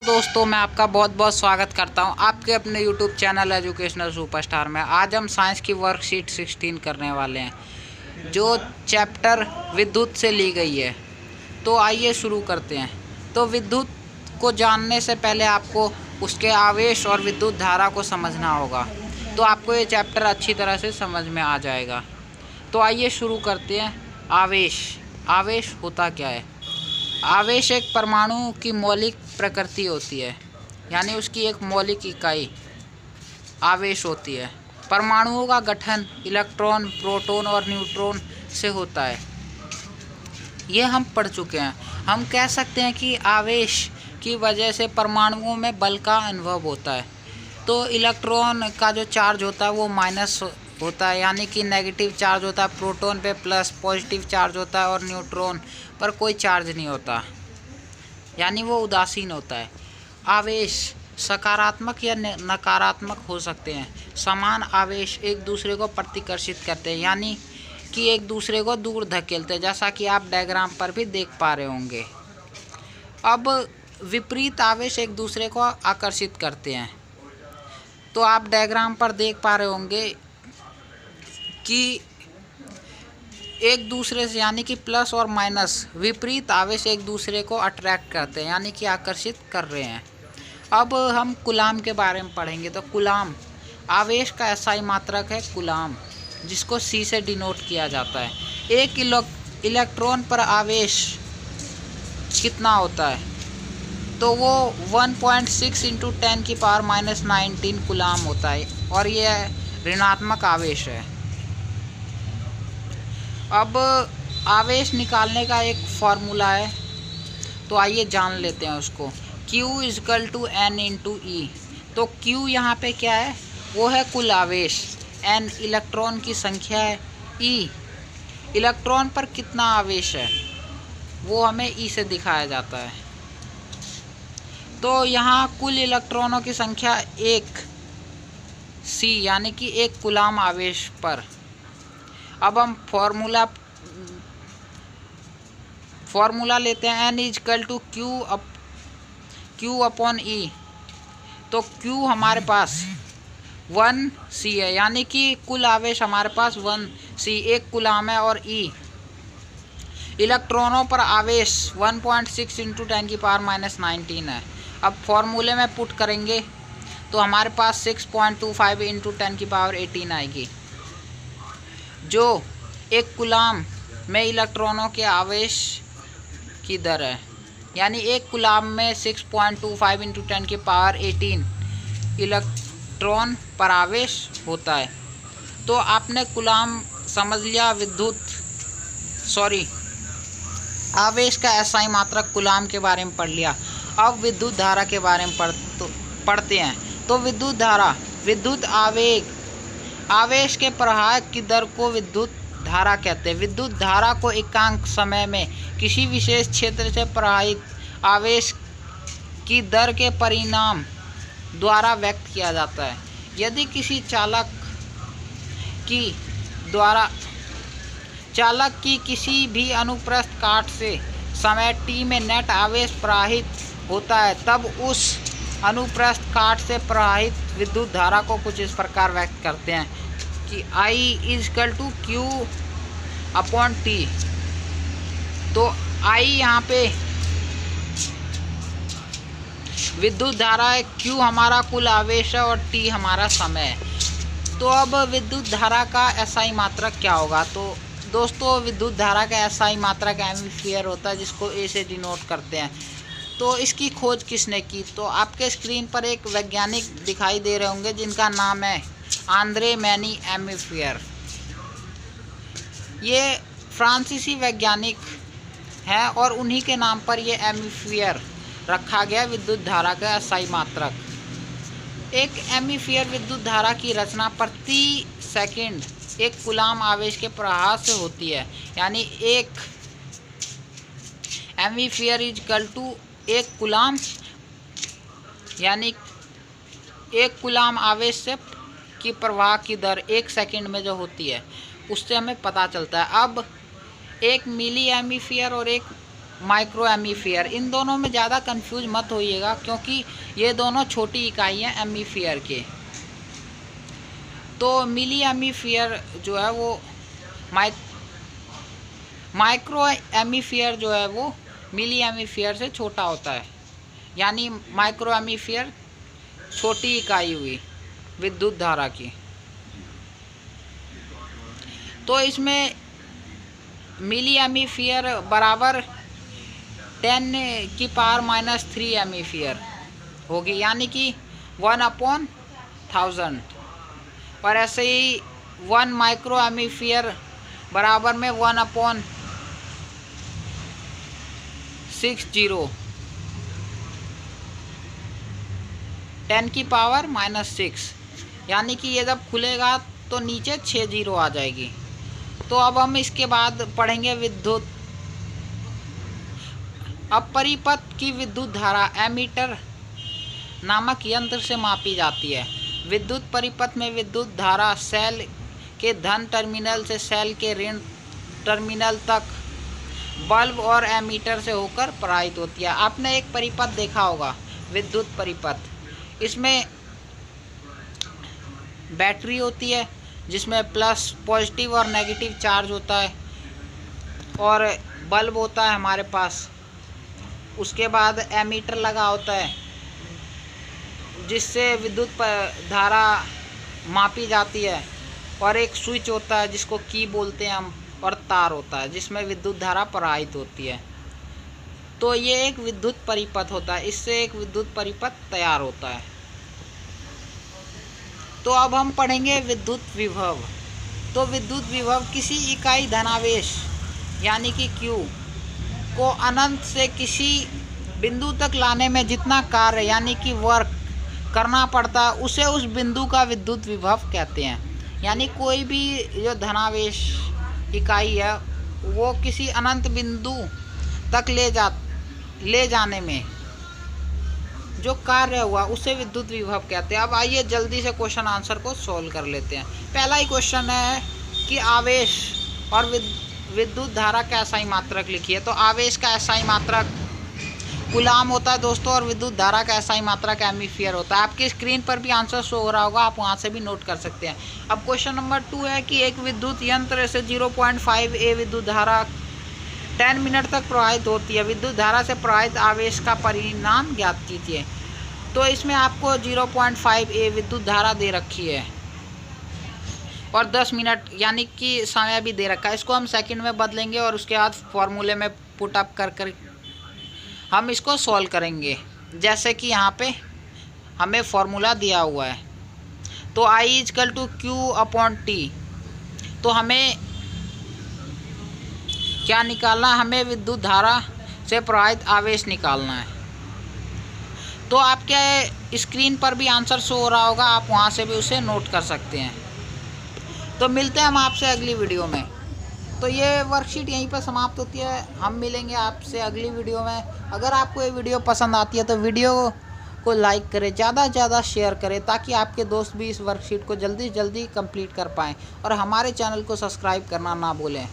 दोस्तों, मैं आपका बहुत बहुत स्वागत करता हूं आपके अपने YouTube चैनल एजुकेशनल सुपरस्टार में। आज हम साइंस की वर्कशीट 16 करने वाले हैं, जो चैप्टर विद्युत से ली गई है। तो आइए शुरू करते हैं। तो विद्युत को जानने से पहले आपको उसके आवेश और विद्युत धारा को समझना होगा, तो आपको ये चैप्टर अच्छी तरह से समझ में आ जाएगा। तो आइए शुरू करते हैं। आवेश होता क्या है? आवेश एक परमाणु की मौलिक प्रकृति होती है, यानी उसकी एक मौलिक इकाई आवेश होती है। परमाणुओं का गठन इलेक्ट्रॉन, प्रोटॉन और न्यूट्रॉन से होता है। ये हम पढ़ चुके हैं। हम कह सकते हैं कि आवेश की वजह से परमाणुओं में बल का अनुभव होता है। तो इलेक्ट्रॉन का जो चार्ज होता है वो माइनस होता है, यानी कि नेगेटिव चार्ज होता है। प्रोटॉन पे प्लस पॉजिटिव चार्ज होता है और न्यूट्रॉन पर कोई चार्ज नहीं होता, यानी वो उदासीन होता है। आवेश सकारात्मक या नकारात्मक हो सकते हैं। समान आवेश एक दूसरे को प्रतिकर्षित करते हैं, यानी कि एक दूसरे को दूर धकेलते हैं, जैसा कि आप डायग्राम पर भी देख पा रहे होंगे। अब विपरीत आवेश एक दूसरे को आकर्षित करते हैं। तो आप डायग्राम पर देख पा रहे होंगे कि एक दूसरे से, यानी कि प्लस और माइनस विपरीत आवेश एक दूसरे को अट्रैक्ट करते हैं, यानी कि आकर्षित कर रहे हैं। अब हम कूलाम के बारे में पढ़ेंगे। तो कूलाम आवेश का एसआई मात्रक है, कूलाम, जिसको C से डिनोट किया जाता है। एक इलेक्ट्रॉन पर आवेश कितना होता है? तो वो 1.6 × 10⁻⁻19 कूलाम होता है, और यह ऋणात्मक आवेश है। अब आवेश निकालने का एक फॉर्मूला है, तो आइए जान लेते हैं उसको। Q = N × E। तो Q यहाँ पे क्या है? वो है कुल आवेश। N इलेक्ट्रॉन की संख्या है। E इलेक्ट्रॉन पर कितना आवेश है, वो हमें E से दिखाया जाता है। तो यहाँ कुल इलेक्ट्रॉनों की संख्या 1 C, यानी कि 1 कूलाम आवेश पर। अब हम फॉर्मूला लेते हैं। N = Q/E। तो Q हमारे पास 1C है, यानी कि कुल आवेश हमारे पास 1C 1 कूलाम है, और E इलेक्ट्रॉनों पर आवेश 1.6 × 10⁻⁻19 है। अब फॉर्मूले में पुट करेंगे तो हमारे पास 6.25 × 10⁻18 आएगी, जो 1 कूलाम में इलेक्ट्रॉनों के आवेश की दर है। यानी 1 कूलाम में 6.25 × 10⁻18 इलेक्ट्रॉन पर आवेश होता है। तो आपने कूलाम समझ लिया। आवेश का एसआई मात्रक कूलाम के बारे में पढ़ लिया। अब विद्युत धारा के बारे में पढ़ते हैं। तो विद्युत धारा विद्युत आवेश के प्रवाह की दर को विद्युत धारा कहते हैं। विद्युत धारा को एकांक समय में किसी विशेष क्षेत्र से प्रवाहित आवेश की दर के परिणाम द्वारा व्यक्त किया जाता है। यदि किसी चालक की किसी भी अनुप्रस्थ काट से समय t में नेट आवेश प्रवाहित होता है, तब उस अनुप्रस्थ काट से प्रवाहित विद्युत धारा को कुछ इस प्रकार व्यक्त करते हैं कि I = Q/T। तो I यहाँ पे विद्युत धारा है, Q हमारा कुल आवेश है, और T हमारा समय है। तो अब विद्युत धारा का एसआई मात्रक क्या होगा? तो दोस्तों, विद्युत धारा का एसआई मात्रक एम्पीयर होता है, जिसको A से डिनोट करते हैं। तो इसकी खोज किसने की? तो आपके स्क्रीन पर एक वैज्ञानिक दिखाई दे रहे होंगे, जिनका नाम है आंद्रे मैनी एम्पीयर। ये फ्रांसीसी वैज्ञानिक हैं, और उन्हीं के नाम पर ये एम्पीयर रखा गया, विद्युत धारा का एसआई मात्रक। एक एम्पीयर विद्युत धारा की रचना प्रति सेकंड 1 कूलाम आवेश के प्रवाह से होती है। यानी 1 एम्पीयर = 1 कूलाम, यानी 1 कूलाम आवेश से की प्रवाह की दर 1 सेकंड में जो होती है, उससे हमें पता चलता है। अब 1 मिली एम्पीयर और 1 माइक्रो एम्पीयर। इन दोनों में ज़्यादा कंफ्यूज मत होइएगा, क्योंकि ये दोनों छोटी इकाई हैं एम्पीयर के। तो मिली एम्पीयर जो है वो माइक्रो एम्पीयर जो है वो मिली एम्पीयर से छोटा होता है, यानी माइक्रो एम्पीयर छोटी इकाई हुई विद्युत धारा की। तो इसमें मिली एम्पीयर बराबर 10⁻³ एम्पीयर होगी, यानी कि 1/1000। और ऐसे ही 1 माइक्रो एम्पीयर बराबर में 1/60 10⁻⁻6, यानी कि ये जब खुलेगा तो नीचे 6 जीरो आ जाएगी। तो अब हम इसके बाद पढ़ेंगे विद्युत। अब परिपथ की विद्युत धारा एमीटर नामक यंत्र से मापी जाती है। विद्युत परिपथ में विद्युत धारा सेल के धन टर्मिनल से सेल के ऋण टर्मिनल तक बल्ब और एमीटर से होकर प्रवाहित होती है। आपने एक परिपथ देखा होगा, विद्युत परिपथ। इसमें बैटरी होती है जिसमें प्लस पॉजिटिव और नेगेटिव चार्ज होता है, और बल्ब होता है हमारे पास। उसके बाद एमीटर लगा होता है जिससे विद्युत धारा मापी जाती है, और एक स्विच होता है जिसको की बोलते हैं हम, और तार होता है जिसमें विद्युत धारा प्रवाहित होती है। तो ये एक विद्युत परिपथ होता है, इससे एक विद्युत परिपथ तैयार होता है। तो अब हम पढ़ेंगे विद्युत विभव। तो विद्युत विभव किसी इकाई धनावेश यानी कि Q को अनंत से किसी बिंदु तक लाने में जितना कार्य यानी कि वर्क करना पड़ता है उसे उस बिंदु का विद्युत विभव कहते हैं। यानी कोई भी जो धनावेश इकाई है वो किसी अनंत बिंदु तक ले जाने में जो कार्य हुआ उसे विद्युत विभव कहते हैं। अब आइए जल्दी से क्वेश्चन आंसर को सॉल्व कर लेते हैं। पहला ही क्वेश्चन है कि आवेश और विद्युत धारा का SI मात्रक लिखिए। तो आवेश का SI मात्रक कूलाम होता है दोस्तों, और विद्युत धारा का SI मात्रक एम्पीयर होता है। आपकी स्क्रीन पर भी आंसर शो हो रहा होगा, आप वहां से भी नोट कर सकते हैं। अब क्वेश्चन नंबर 2 है कि एक विद्युत यंत्र से 0.5 A विद्युत धारा 10 मिनट तक प्रवाहित होती है। विद्युत धारा से प्रवाहित आवेश का परिमाण ज्ञात कीजिए। तो इसमें आपको 0.5 A विद्युत धारा दे रखी है और 10 मिनट यानी कि समय भी दे रखा है। इसको हम सेकंड में बदलेंगे और उसके बाद फॉर्मूले में पुट अप कर हम इसको सॉल्व करेंगे, जैसे कि यहाँ पे हमें फॉर्मूला दिया हुआ है। तो I = Q/T। तो हमें क्या निकालना, हमें विद्युत धारा से प्रवाहित आवेश निकालना है। तो आपके स्क्रीन पर भी आंसर शो हो रहा होगा, आप वहाँ से भी उसे नोट कर सकते हैं। तो मिलते हैं हम आपसे अगली वीडियो में। तो ये वर्कशीट यहीं पर समाप्त होती है, हम मिलेंगे आपसे अगली वीडियो में। अगर आपको ये वीडियो पसंद आती है तो वीडियो को लाइक करें, ज़्यादा से ज़्यादा शेयर करें, ताकि आपके दोस्त भी इस वर्कशीट को जल्दी से जल्दी कंप्लीट कर पाएँ, और हमारे चैनल को सब्सक्राइब करना ना भूलें।